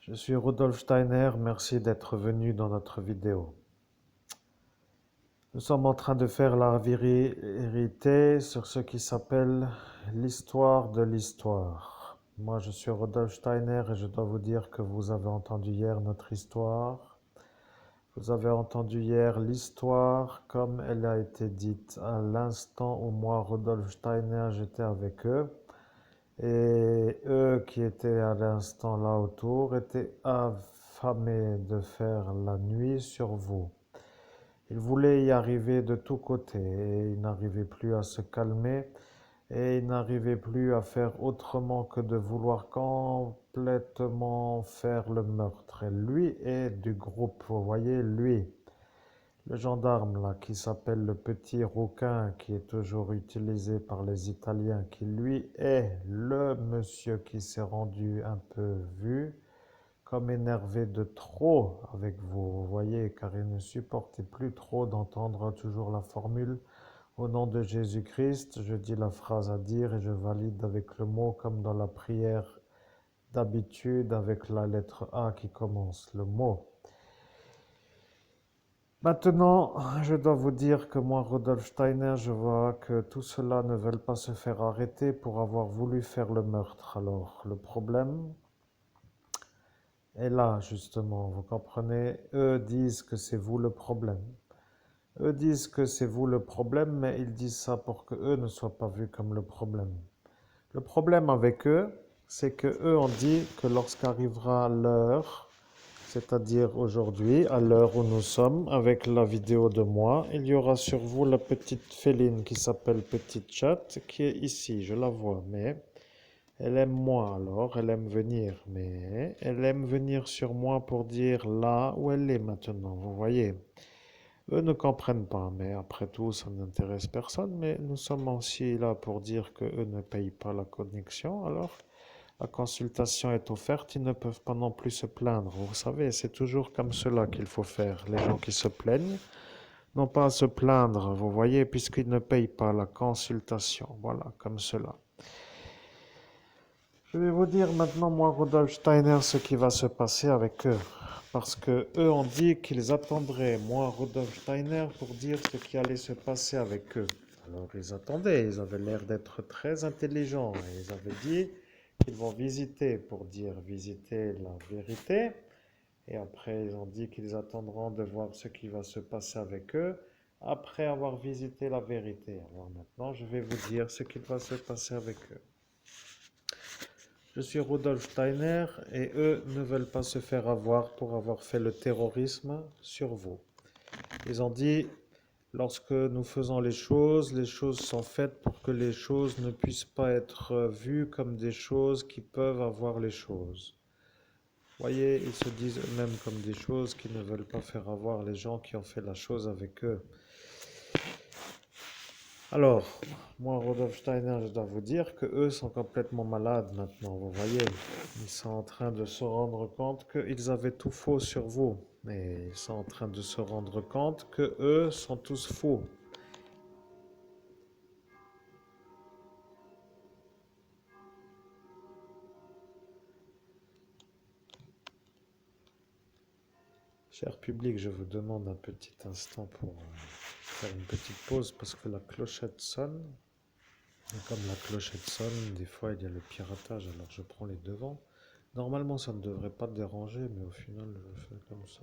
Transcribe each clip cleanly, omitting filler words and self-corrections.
Je suis Rudolf Steiner, merci d'être venu dans notre vidéo. Nous sommes en train de faire la vérité sur ce qui s'appelle l'histoire de l'histoire. Moi, je suis Rudolf Steiner et je dois vous dire que vous avez entendu hier notre histoire. Vous avez entendu hier l'histoire comme elle a été dite à l'instant où moi, Rudolf Steiner, j'étais avec eux. Et eux qui étaient à l'instant là autour étaient affamés de faire la nuit sur vous. Ils voulaient y arriver de tous côtés et ils n'arrivaient plus à se calmer et ils n'arrivaient plus à faire autrement que de vouloir complètement faire le meurtre. Et lui est du groupe, vous voyez, lui. Le gendarme là qui s'appelle le petit rouquin qui est toujours utilisé par les Italiens, qui lui est le monsieur qui s'est rendu un peu vu, comme énervé de trop avec vous, vous voyez, car il ne supportait plus trop d'entendre toujours la formule au nom de Jésus-Christ, je dis la phrase à dire et je valide avec le mot comme dans la prière d'habitude avec la lettre A qui commence, le mot. Maintenant, je dois vous dire que moi, Rudolf Steiner, je vois que tout cela ne veulent pas se faire arrêter pour avoir voulu faire le meurtre. Alors, le problème est là, justement, vous comprenez? Eux disent que c'est vous le problème. Eux disent que c'est vous le problème, mais ils disent ça pour que eux ne soient pas vus comme le problème. Le problème avec eux, c'est que eux ont dit que lorsqu'arrivera l'heure, c'est-à-dire aujourd'hui, à l'heure où nous sommes, avec la vidéo de moi, il y aura sur vous la petite féline qui s'appelle Petite Chatte, qui est ici, je la vois, mais elle aime moi alors, elle aime venir, mais elle aime venir sur moi pour dire là où elle est maintenant, vous voyez. Eux ne comprennent pas, mais après tout, ça n'intéresse personne, mais nous sommes aussi là pour dire que eux ne payent pas la connexion, alors la consultation est offerte, ils ne peuvent pas non plus se plaindre. Vous savez, c'est toujours comme cela qu'il faut faire. Les gens qui se plaignent n'ont pas à se plaindre, vous voyez, puisqu'ils ne payent pas la consultation. Voilà, comme cela. Je vais vous dire maintenant, moi, Rudolf Steiner, ce qui va se passer avec eux. Parce que eux ont dit qu'ils attendraient, moi, Rudolf Steiner, pour dire ce qui allait se passer avec eux. Alors ils attendaient, ils avaient l'air d'être très intelligents. Et ils avaient dit qu'ils vont visiter pour dire visiter la vérité. Et après, ils ont dit qu'ils attendront de voir ce qui va se passer avec eux après avoir visité la vérité. Alors maintenant, je vais vous dire ce qui va se passer avec eux. Je suis Rudolf Steiner et eux ne veulent pas se faire avoir pour avoir fait le terrorisme sur vous. Ils ont dit, lorsque nous faisons les choses sont faites pour que les choses ne puissent pas être vues comme des choses qui peuvent avoir les choses. Voyez, ils se disent eux-mêmes comme des choses qui ne veulent pas faire avoir les gens qui ont fait la chose avec eux. Alors, moi, Rudolf Steiner, je dois vous dire que eux sont complètement malades maintenant, vous voyez. Ils sont en train de se rendre compte qu'ils avaient tout faux sur vous. Mais ils sont en train de se rendre compte que eux sont tous faux. Cher public, je vous demande un petit instant pour faire une petite pause parce que la clochette sonne. Et comme la clochette sonne, des fois il y a le piratage, alors je prends les devants. Normalement ça ne devrait pas déranger, mais au final je fais comme ça.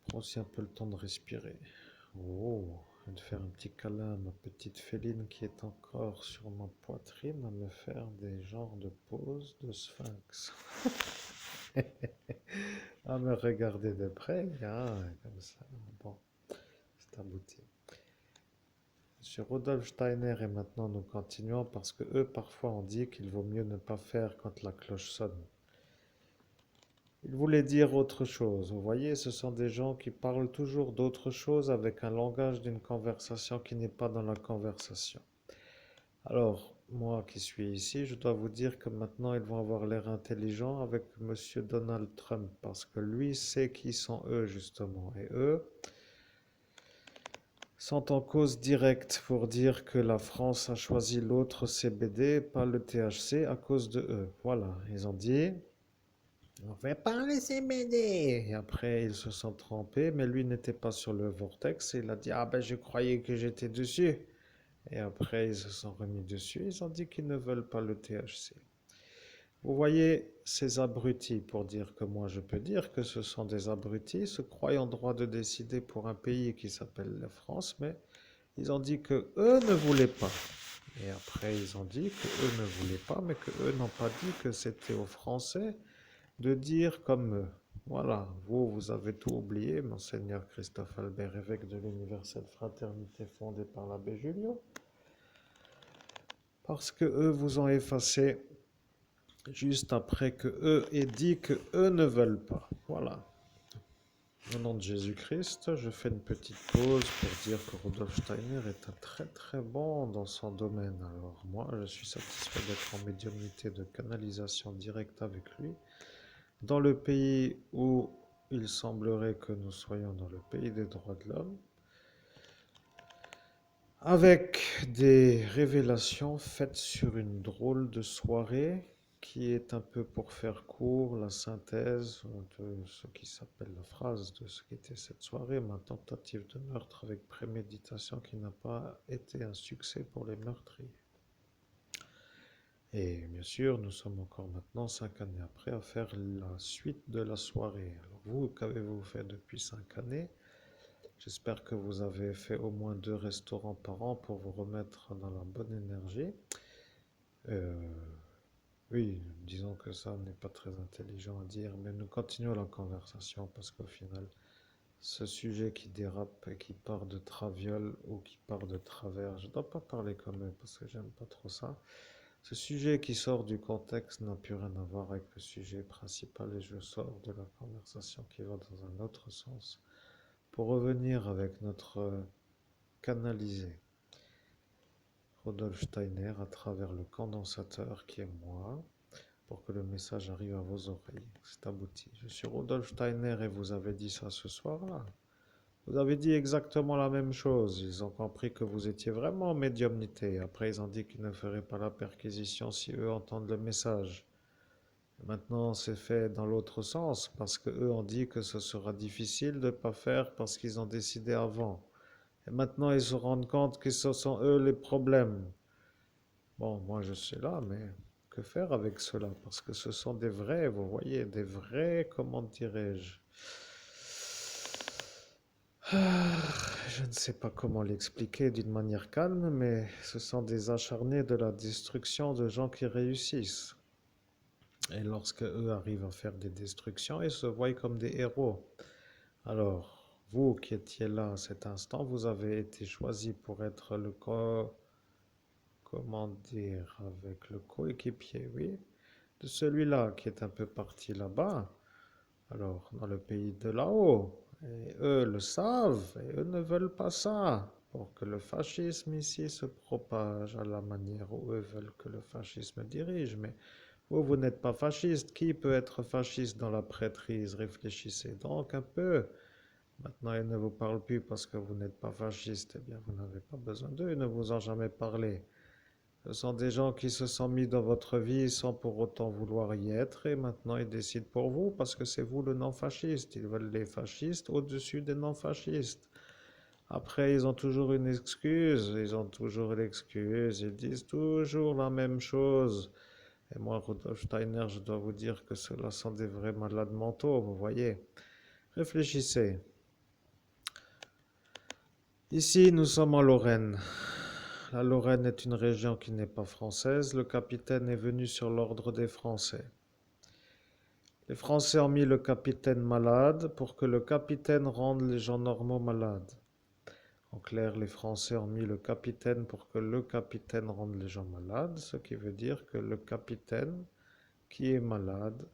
Je prends aussi un peu le temps de respirer. Oh, et de faire un petit câlin à ma petite féline qui est encore sur ma poitrine à me faire des genres de poses de sphinx. À me regarder de près, comme ça. Bon, c'est abouti. Monsieur Rudolf Steiner et maintenant nous continuons parce que eux parfois on dit qu'il vaut mieux ne pas faire quand la cloche sonne. Il voulait dire autre chose. Vous voyez, ce sont des gens qui parlent toujours d'autre chose avec un langage d'une conversation qui n'est pas dans la conversation. Alors, moi qui suis ici, je dois vous dire que maintenant ils vont avoir l'air intelligents avec Monsieur Donald Trump parce que lui sait qui sont eux justement. Et eux sont en cause directe pour dire que la France a choisi l'autre CBD, pas le THC, à cause de eux. Voilà, ils ont dit On ne va pas laisser m'aider. Et après, ils se sont trompés, mais lui n'était pas sur le vortex. Et il a dit, ah ben je croyais que j'étais dessus. Et après, ils se sont remis dessus. Ils ont dit qu'ils ne veulent pas le THC. Vous voyez, ces abrutis, pour dire que moi je peux dire que ce sont des abrutis, se croient en droit de décider pour un pays qui s'appelle la France, mais ils ont dit que eux ne voulaient pas. Et après, ils ont dit que eux ne voulaient pas, mais que eux n'ont pas dit que c'était aux Français de dire comme eux. Voilà, vous avez tout oublié, Monseigneur Christophe Albert, évêque de l'Universelle Fraternité fondée par l'abbé Julio, parce que eux vous ont effacé juste après que eux aient dit que eux ne veulent pas. Voilà. Au nom de Jésus-Christ, je fais une petite pause pour dire que Rudolf Steiner est un très très bon dans son domaine. Alors moi, je suis satisfait d'être en médiumnité de canalisation directe avec lui. Dans le pays où il semblerait que nous soyons dans le pays des droits de l'homme, avec des révélations faites sur une drôle de soirée qui est un peu, pour faire court, la synthèse de ce qui s'appelle la phrase de ce qu'était cette soirée, ma tentative de meurtre avec préméditation qui n'a pas été un succès pour les meurtriers. Et bien sûr, nous sommes encore maintenant, 5 années après, à faire la suite de la soirée. Alors vous, qu'avez-vous fait depuis 5 années? J'espère que vous avez fait au moins 2 restaurants par an pour vous remettre dans la bonne énergie. Euh, oui, disons que ça n'est pas très intelligent à dire, mais nous continuons la conversation parce qu'au final, ce sujet qui dérape et qui part de traviole ou qui part de travers, je ne dois pas parler comme eux parce que j'aime pas trop ça. Ce sujet qui sort du contexte n'a plus rien à voir avec le sujet principal et je sors de la conversation qui va dans un autre sens. Pour revenir avec notre canalisé, Rudolf Steiner à travers le condensateur qui est moi, pour que le message arrive à vos oreilles. C'est abouti. Je suis Rudolf Steiner et vous avez dit ça ce soir-là. Vous avez dit exactement la même chose. Ils ont compris que vous étiez vraiment en médiumnité. Après, ils ont dit qu'ils ne feraient pas la perquisition si eux entendent le message. Maintenant, c'est fait dans l'autre sens, parce qu'eux ont dit que ce sera difficile de ne pas faire parce qu'ils ont décidé avant. Et maintenant, ils se rendent compte que ce sont eux les problèmes. Bon, moi je suis là, mais que faire avec cela? Parce que ce sont des vrais, vous voyez, des vrais, comment dirais-je? Je ne sais pas comment l'expliquer d'une manière calme, mais ce sont des acharnés de la destruction de gens qui réussissent. Et lorsque eux arrivent à faire des destructions, ils se voient comme des héros. Alors, vous qui étiez là à cet instant, vous avez été choisi pour être comment dire, avec le coéquipier, oui, de celui-là qui est un peu parti là-bas, alors dans le pays de là-haut. Et eux le savent, et eux ne veulent pas ça, pour que le fascisme ici se propage à la manière où eux veulent que le fascisme dirige. Mais vous n'êtes pas fasciste. Qui peut être fasciste dans la prêtrise? Réfléchissez donc un peu. Maintenant, ils ne vous parlent plus parce que vous n'êtes pas fasciste. Eh bien, vous n'avez pas besoin d'eux, ils ne vous ont jamais parlé. Ce sont des gens qui se sont mis dans votre vie sans pour autant vouloir y être et maintenant ils décident pour vous parce que c'est vous le non-fasciste. Ils veulent les fascistes au-dessus des non-fascistes. Après, ils ont toujours une excuse, ils ont toujours l'excuse, ils disent toujours la même chose. Et moi, Rudolf Steiner, je dois vous dire que ceux-là sont des vrais malades mentaux, vous voyez. Réfléchissez. Ici, nous sommes en Lorraine. La Lorraine est une région qui n'est pas française. Le capitaine est venu sur l'ordre des Français. Les Français ont mis le capitaine malade pour que le capitaine rende les gens normaux malades. En clair, les Français ont mis le capitaine pour que le capitaine rende les gens malades, ce qui veut dire que le capitaine, qui est malade,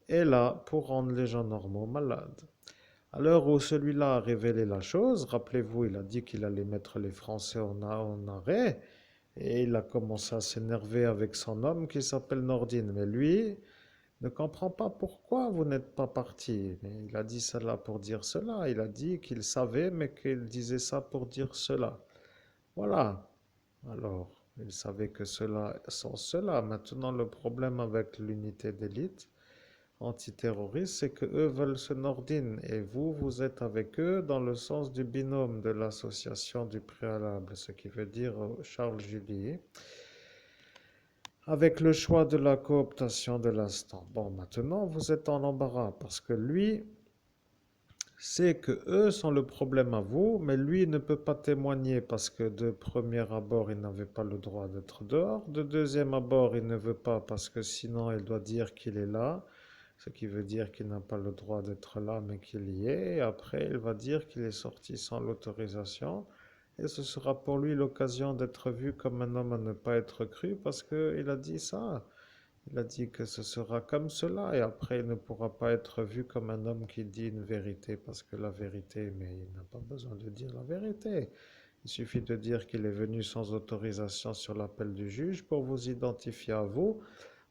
est là pour rendre les gens normaux malades. À l'heure où celui-là a révélé la chose, rappelez-vous, il a dit qu'il allait mettre les Français en arrêt, et il a commencé à s'énerver avec son homme qui s'appelle Nordine. Mais lui ne comprend pas pourquoi vous n'êtes pas parti. Mais il a dit cela pour dire cela. Il a dit qu'il savait, mais qu'il disait ça pour dire cela. Voilà. Alors, il savait que cela sont cela. Maintenant, le problème avec l'unité d'élite, antiterroristes, c'est que eux veulent se nordiner et vous, vous êtes avec eux dans le sens du binôme de l'association du préalable, ce qui veut dire Charles Julier, avec le choix de la cooptation de l'instant. Bon, maintenant, vous êtes en embarras parce que lui sait que eux sont le problème à vous, mais lui ne peut pas témoigner parce que de premier abord, il n'avait pas le droit d'être dehors. De deuxième abord, il ne veut pas parce que sinon, il doit dire qu'il est là, ce qui veut dire qu'il n'a pas le droit d'être là, mais qu'il y est. Et après, il va dire qu'il est sorti sans l'autorisation. Et ce sera pour lui l'occasion d'être vu comme un homme à ne pas être cru parce qu'il a dit ça. Il a dit que ce sera comme cela et après il ne pourra pas être vu comme un homme qui dit une vérité parce que la vérité, mais il n'a pas besoin de dire la vérité. Il suffit de dire qu'il est venu sans autorisation sur l'appel du juge pour vous identifier à vous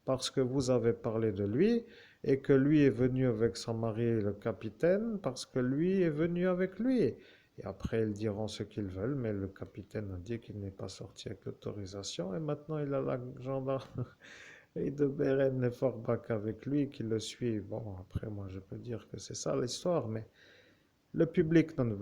parce que vous avez parlé de lui et que lui est venu avec son mari le capitaine parce que lui est venu avec lui. Et après, ils diront ce qu'ils veulent, mais le capitaine a dit qu'il n'est pas sorti avec l'autorisation et maintenant il a la gendarme et de Beren et Forbach avec lui qui le suit. Bon, après, moi, je peux dire que c'est ça l'histoire, mais le public ne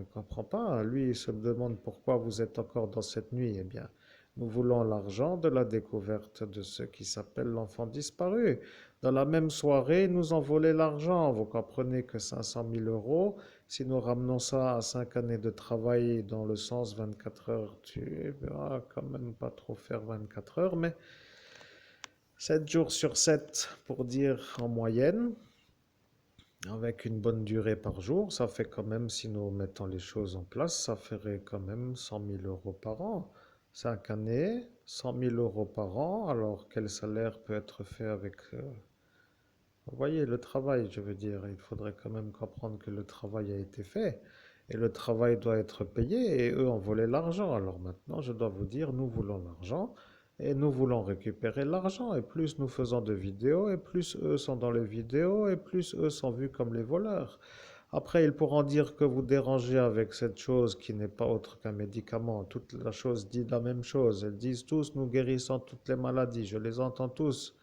comprend pas. Lui, il se demande pourquoi vous êtes encore dans cette nuit. Eh bien, nous voulons l'argent de la découverte de ce qui s'appelle l'enfant disparu. Dans la même soirée, ils nous ont volé l'argent. Vous comprenez que 500 000 euros, si nous ramenons ça à 5 années de travail dans le sens 24 heures, tu vas quand même pas trop faire 24 heures, mais 7 jours sur 7 pour dire en moyenne, avec une bonne durée par jour, ça fait quand même, si nous mettons les choses en place, ça ferait quand même 100 000 euros par an. 5 années, 100 000 euros par an, alors quel salaire peut être fait avec... vous voyez, le travail, je veux dire, il faudrait quand même comprendre que le travail a été fait. Et le travail doit être payé et eux ont volé l'argent. Alors maintenant, je dois vous dire, nous voulons l'argent et nous voulons récupérer l'argent. Et plus nous faisons de vidéos et plus eux sont dans les vidéos et plus eux sont vus comme les voleurs. Après, ils pourront dire que vous dérangez avec cette chose qui n'est pas autre qu'un médicament. Toute la chose dit la même chose. Ils disent tous, nous guérissons toutes les maladies. Je les entends tous.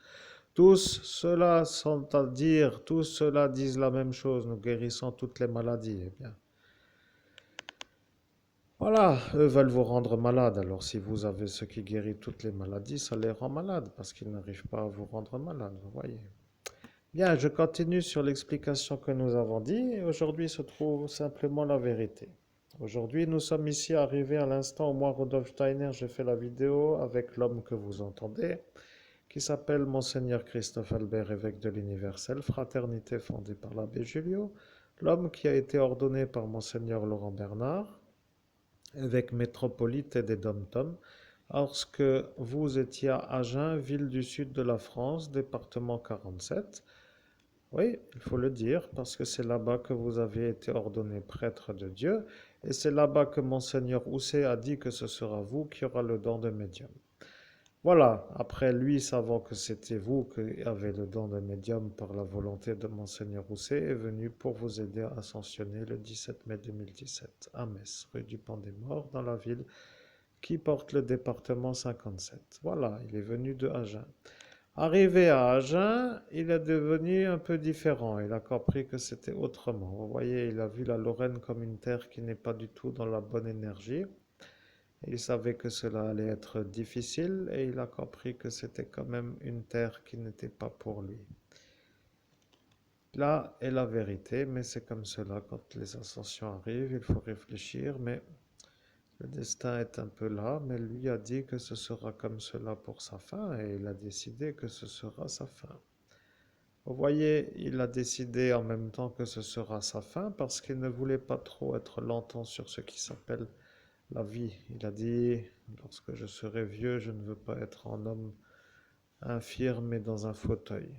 Tous ceux-là sont à dire, tous ceux-là disent la même chose, nous guérissons toutes les maladies. Eh bien, voilà, eux veulent vous rendre malade. Alors si vous avez ce qui guérit toutes les maladies, ça les rend malades parce qu'ils n'arrivent pas à vous rendre malade, vous voyez. Bien, je continue sur l'explication que nous avons dit. Et aujourd'hui se trouve simplement la vérité. Aujourd'hui, nous sommes ici arrivés à l'instant où moi, Rudolf Steiner, j'ai fait la vidéo avec l'homme que vous entendez, qui s'appelle Monseigneur Christophe Albert, évêque de l'Universelle, fraternité fondée par l'abbé Julio, l'homme qui a été ordonné par Monseigneur Laurent Bernard, évêque métropolite et des Dom-Tom, lorsque vous étiez à Agen, ville du sud de la France, département 47. Oui, il faut le dire, parce que c'est là-bas que vous avez été ordonné prêtre de Dieu, et c'est là-bas que Monseigneur Housset a dit que ce sera vous qui aura le don de médium. Voilà, après lui, savant que c'était vous qui avez le don de médium par la volonté de Monseigneur Rousset, est venu pour vous aider à ascensionner le 17 mai 2017 à Metz, rue du Pont des Morts, dans la ville qui porte le département 57. Voilà, il est venu de Agen. Arrivé à Agen, il est devenu un peu différent. Il a compris que c'était autrement. Vous voyez, il a vu la Lorraine comme une terre qui n'est pas du tout dans la bonne énergie. Il savait que cela allait être difficile et il a compris que c'était quand même une terre qui n'était pas pour lui. Là est la vérité, mais c'est comme cela quand les ascensions arrivent, il faut réfléchir, mais le destin est un peu là, mais lui a dit que ce sera comme cela pour sa fin et il a décidé que ce sera sa fin. Vous voyez, il a décidé en même temps que ce sera sa fin parce qu'il ne voulait pas trop être longtemps sur ce qui s'appelle la vie. Il a dit, lorsque je serai vieux, je ne veux pas être un homme infirme et dans un fauteuil.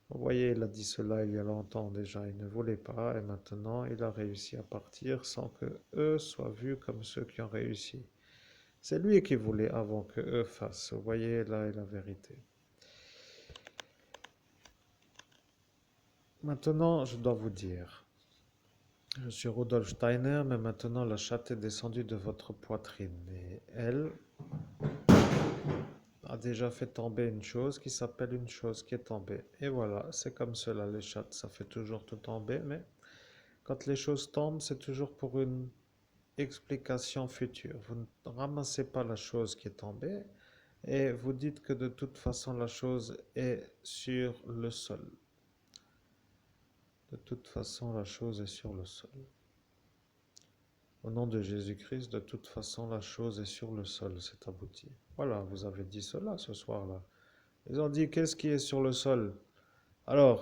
Vous voyez, il a dit cela il y a longtemps déjà, il ne voulait pas et maintenant il a réussi à partir sans que eux soient vus comme ceux qui ont réussi. C'est lui qui voulait avant que eux fassent. Vous voyez, là est la vérité. Maintenant, je dois vous dire, je suis Rudolf Steiner, mais maintenant la chatte est descendue de votre poitrine et elle, a déjà fait tomber une chose qui s'appelle une chose qui est tombée. Et voilà, c'est comme cela, les chats, ça fait toujours tout tomber, mais quand les choses tombent, c'est toujours pour une explication future. Vous ne ramassez pas la chose qui est tombée et vous dites que de toute façon la chose est sur le sol. De toute façon la chose est sur le sol. Au nom de Jésus-Christ, de toute façon la chose est sur le sol, c'est abouti. Voilà, vous avez dit cela ce soir-là. Ils ont dit qu'est-ce qui est sur le sol? Alors,